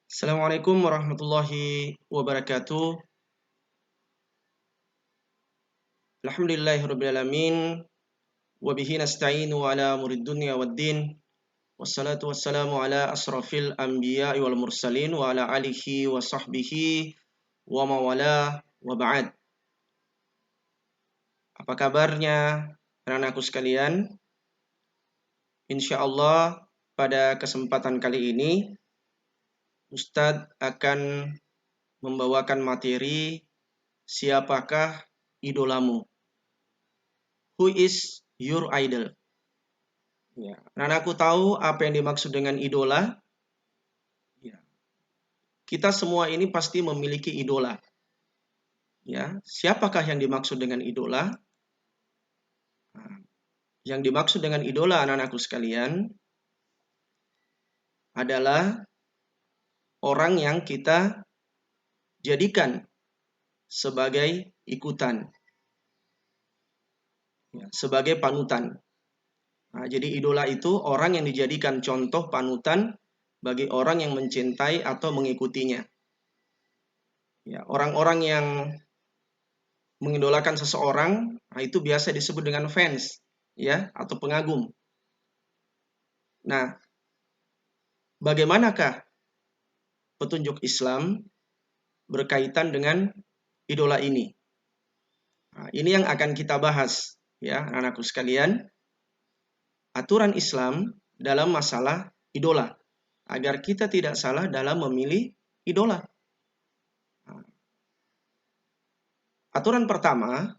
Assalamualaikum warahmatullahi wabarakatuh. Alhamdulillahirrabbilalamin. Wabihi nasta'inu ala murid dunya waddin. Wassalatu wassalamu ala asrafil anbiya'i wal mursalin wa ala alihi wa sahbihi wa mawala wa ba'd. Apa kabarnya anak-anakku sekalian? Insyaallah pada kesempatan kali ini Ustadz akan membawakan materi siapakah idolamu? Who is your idol? Ya, aku tahu apa yang dimaksud dengan idola. Ya, kita semua ini pasti memiliki idola. Ya, siapakah yang dimaksud dengan idola? Nah, yang dimaksud dengan idola anak-anakku sekalian adalah orang yang kita jadikan sebagai ikutan, ya, sebagai panutan. Nah, jadi idola itu orang yang dijadikan contoh panutan bagi orang yang mencintai atau mengikutinya. Ya, orang-orang yang mengidolakan seseorang, nah itu biasa disebut dengan fans, ya, atau pengagum. Nah, bagaimanakah petunjuk Islam berkaitan dengan idola ini? Nah, ini yang akan kita bahas, ya, anak-anakku sekalian. Aturan Islam dalam masalah idola, agar kita tidak salah dalam memilih idola. Nah, aturan pertama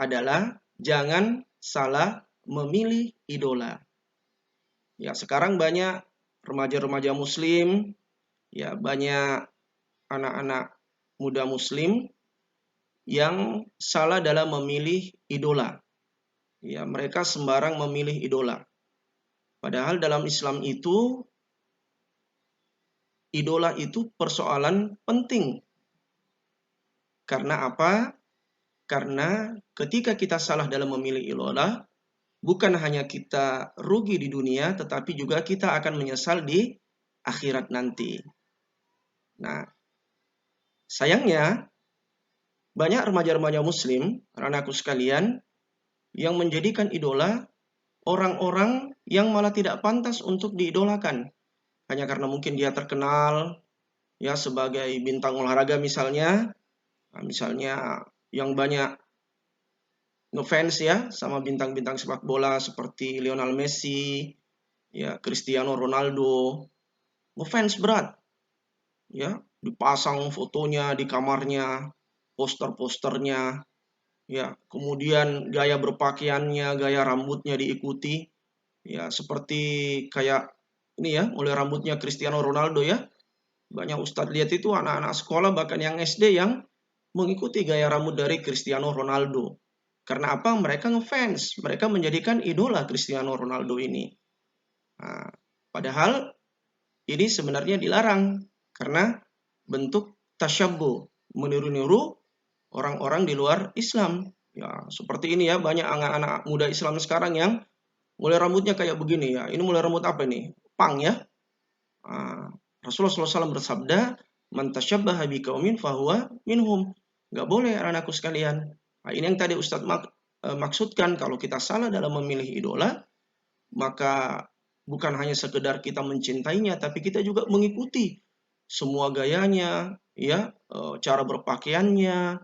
adalah jangan salah memilih idola. Ya, sekarang banyak remaja-remaja muslim, ya, banyak anak-anak muda muslim yang salah dalam memilih idola. Ya, mereka sembarang memilih idola. Padahal dalam Islam itu idola itu persoalan penting. Karena apa? Karena ketika kita salah dalam memilih idola, bukan hanya kita rugi di dunia, tetapi juga kita akan menyesal di akhirat nanti. Nah, sayangnya banyak remaja-remaja muslim, anak-anakku sekalian, yang menjadikan idola orang-orang yang malah tidak pantas untuk diidolakan. Hanya karena mungkin dia terkenal, ya, sebagai bintang olahraga misalnya. Nah, misalnya yang banyak ngefans ya sama bintang-bintang sepak bola seperti Lionel Messi, ya, Cristiano Ronaldo, ngefans berat, ya, dipasang fotonya di kamarnya, poster-posternya, ya, kemudian gaya berpakaiannya, gaya rambutnya diikuti, ya, seperti kayak ini ya, mulai rambutnya Cristiano Ronaldo ya. Banyak ustadz lihat itu anak-anak sekolah bahkan yang SD yang mengikuti gaya rambut dari Cristiano Ronaldo. Karena apa? Mereka ngefans, mereka menjadikan idola Cristiano Ronaldo ini. Nah, padahal ini sebenarnya dilarang karena bentuk tasyabbuh, meniru-niru orang-orang di luar Islam. Ya, seperti ini ya, banyak anak-anak muda Islam sekarang yang mulai rambutnya kayak begini ya. Ini mulai rambut apa nih? Pang ya. Nah, Rasulullah SAW bersabda, "Man tasyabbaha biqaumin fahuwa minhum." Nggak boleh anakku sekalian. Nah, ini yang tadi Ustadz maksudkan, kalau kita salah dalam memilih idola, maka bukan hanya sekedar kita mencintainya, tapi kita juga mengikuti semua gayanya, ya, cara berpakaiannya,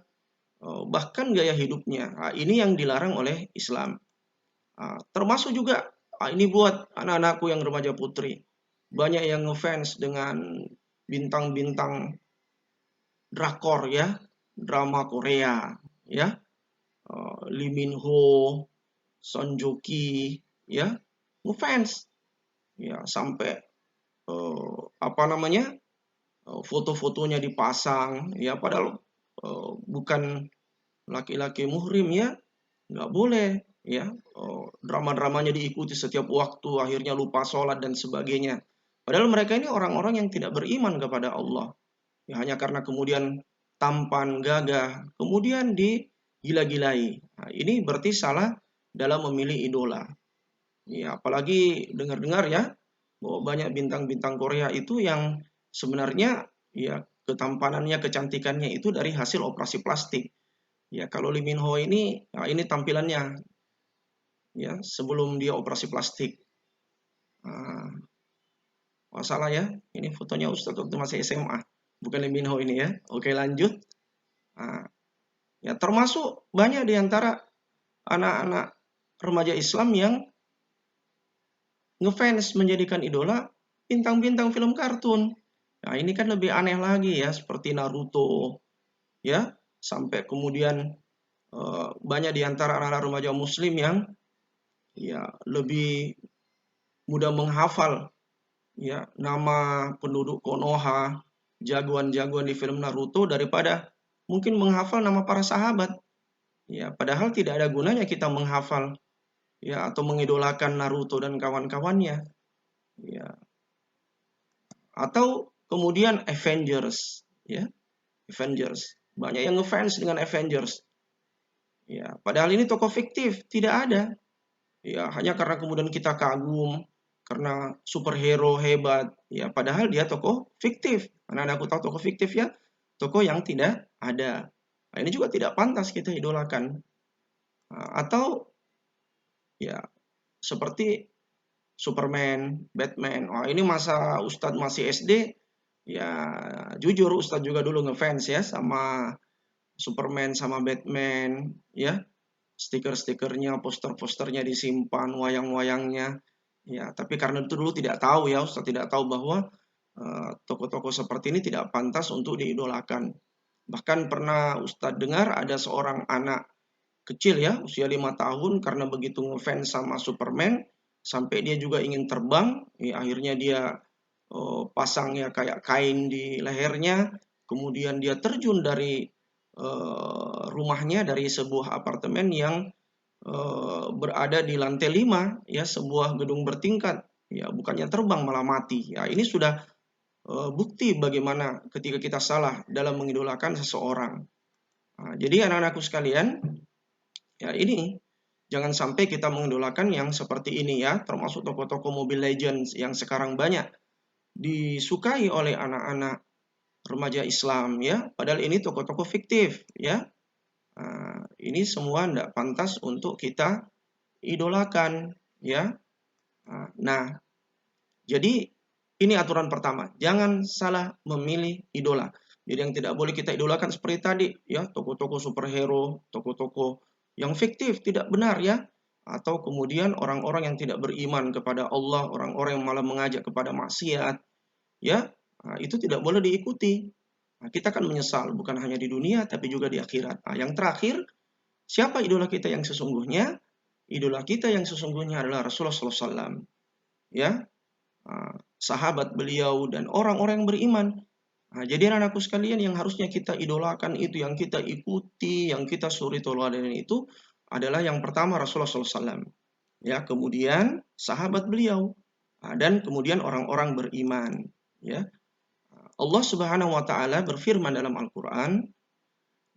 bahkan gaya hidupnya. Nah, ini yang dilarang oleh Islam. Termasuk juga, ini buat anak-anakku yang remaja putri. Banyak yang ngefans dengan bintang-bintang drakor ya, drama Korea ya, Lee Min Ho, Son Joong-ki ya, ngefans ya sampai apa namanya, foto-fotonya dipasang ya, padahal bukan laki-laki muhrim ya, nggak boleh ya. Drama-dramanya diikuti setiap waktu, akhirnya lupa sholat dan sebagainya. Padahal mereka ini orang-orang yang tidak beriman kepada Allah. Ya, hanya karena kemudian tampan, gagah, kemudian digila-gilai. Nah, ini berarti salah dalam memilih idola. Ya, apalagi dengar-dengar ya, bahwa banyak bintang-bintang Korea itu yang sebenarnya ya ketampanannya, kecantikannya itu dari hasil operasi plastik. Ya, kalau Lee Min Ho ini, nah ini tampilannya ya sebelum dia operasi plastik. Nah, oh salah ya, ini fotonya Ustadz waktu masih SMA, bukan Lee Min Ho ini ya. Oke lanjut. Nah, ya termasuk banyak di antara anak-anak remaja Islam yang ngefans menjadikan idola bintang-bintang film kartun. Nah, ini kan lebih aneh lagi ya, seperti Naruto, ya, sampai kemudian banyak di antara anak-anak remaja Muslim yang ya lebih mudah menghafal ya nama penduduk Konoha, jagoan-jagoan di film Naruto daripada mungkin menghafal nama para sahabat. Ya, padahal tidak ada gunanya kita menghafal ya atau mengidolakan Naruto dan kawan-kawannya. Ya, atau kemudian Avengers, ya, Avengers. Banyak yang ngefans dengan Avengers. Ya, padahal ini tokoh fiktif, tidak ada. Ya, hanya karena kemudian kita kagum karena superhero hebat. Ya, padahal dia tokoh fiktif. Karena aku tahu tokoh fiktif ya, tokoh yang tidak ada. Nah, ini juga tidak pantas kita idolakan. Nah, atau ya seperti Superman, Batman. Oh, ini masa Ustadz masih SD, ya jujur Ustadz juga dulu ngefans ya sama Superman sama Batman, ya. Stiker-stikernya, poster-posternya disimpan, wayang-wayangnya. Ya, tapi karena itu dulu tidak tahu ya, Ustadz tidak tahu bahwa tokoh-tokoh seperti ini tidak pantas untuk diidolakan. Bahkan pernah Ustadz dengar ada seorang anak kecil ya, usia 5 tahun karena begitu ngefans sama Superman, sampai dia juga ingin terbang, ya, akhirnya dia pasang ya kayak kain di lehernya, kemudian dia terjun dari rumahnya dari sebuah apartemen yang berada di lantai 5 ya, sebuah gedung bertingkat. Ya, bukannya terbang malah mati. Ya, ini sudah bukti bagaimana ketika kita salah dalam mengidolakan seseorang. Nah, jadi anak-anakku sekalian, ya ini jangan sampai kita mengidolakan yang seperti ini ya, termasuk tokoh-tokoh Mobile Legends yang sekarang banyak disukai oleh anak-anak remaja Islam ya, padahal ini tokoh-tokoh fiktif ya. Nah, ini semua tidak pantas untuk kita idolakan ya. Nah, jadi ini aturan pertama, jangan salah memilih idola. Jadi yang tidak boleh kita idolakan seperti tadi ya, tokoh-tokoh superhero, tokoh-tokoh yang fiktif, tidak benar ya. Atau kemudian orang-orang yang tidak beriman kepada Allah, orang-orang yang malah mengajak kepada maksiat, ya, itu tidak boleh diikuti. Nah, kita akan menyesal bukan hanya di dunia tapi juga di akhirat. Nah, yang terakhir, siapa idola kita yang sesungguhnya? Idola kita yang sesungguhnya adalah Rasulullah SAW, ya, sahabat beliau dan orang-orang yang beriman. Nah, jadi anak-anakku sekalian yang harusnya kita idolakan itu, yang kita ikuti, yang kita suri teladan itu adalah yang pertama Rasulullah SAW, ya, kemudian sahabat beliau, dan kemudian orang-orang beriman, ya. Allah Subhanahu wa taala berfirman dalam Al-Qur'an,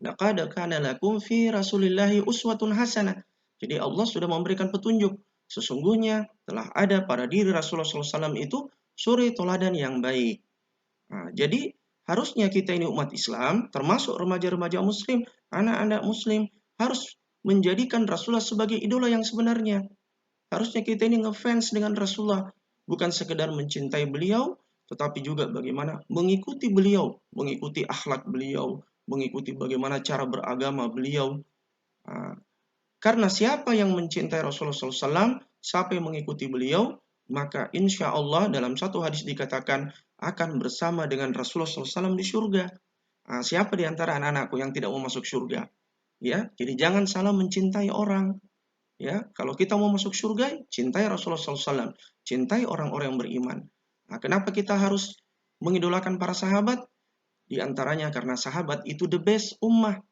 "Laqad kana lakum fi Rasulillahi uswatun hasanah." Jadi Allah sudah memberikan petunjuk. Sesungguhnya telah ada pada diri Rasulullah SAW itu suri teladan yang baik. Nah, jadi harusnya kita ini umat Islam, termasuk remaja-remaja Muslim, anak-anak Muslim, harus menjadikan Rasulullah sebagai idola yang sebenarnya. Harusnya kita ini ngefans dengan Rasulullah, bukan sekedar mencintai beliau, tetapi juga bagaimana mengikuti beliau, mengikuti akhlak beliau, mengikuti bagaimana cara beragama beliau. Nah, karena siapa yang mencintai Rasulullah SAW, siapa yang mengikuti beliau, maka insya Allah dalam satu hadis dikatakan akan bersama dengan Rasulullah SAW di surga. Nah, siapa di antara anak-anakku yang tidak mau masuk surga? Ya, jadi jangan salah mencintai orang. Ya, kalau kita mau masuk surga, cintai Rasulullah SAW, cintai orang-orang yang beriman. Nah, kenapa kita harus mengidolakan para sahabat? Di antaranya karena sahabat itu the best ummah,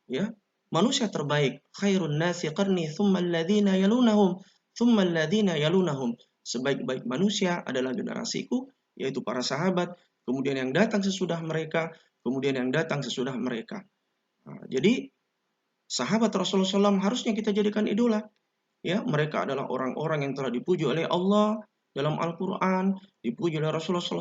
ya, manusia terbaik. Khairun nasi qarni thumma alladhina yalunahum thumma alladhina yalunahum. Sebaik-baik manusia adalah generasiku, yaitu para sahabat, kemudian yang datang sesudah mereka, kemudian yang datang sesudah mereka. Nah, jadi sahabat Rasulullah SAW harusnya kita jadikan idola. Ya, mereka adalah orang-orang yang telah dipuji oleh Allah dalam Al-Quran, dipuji oleh Rasulullah SAW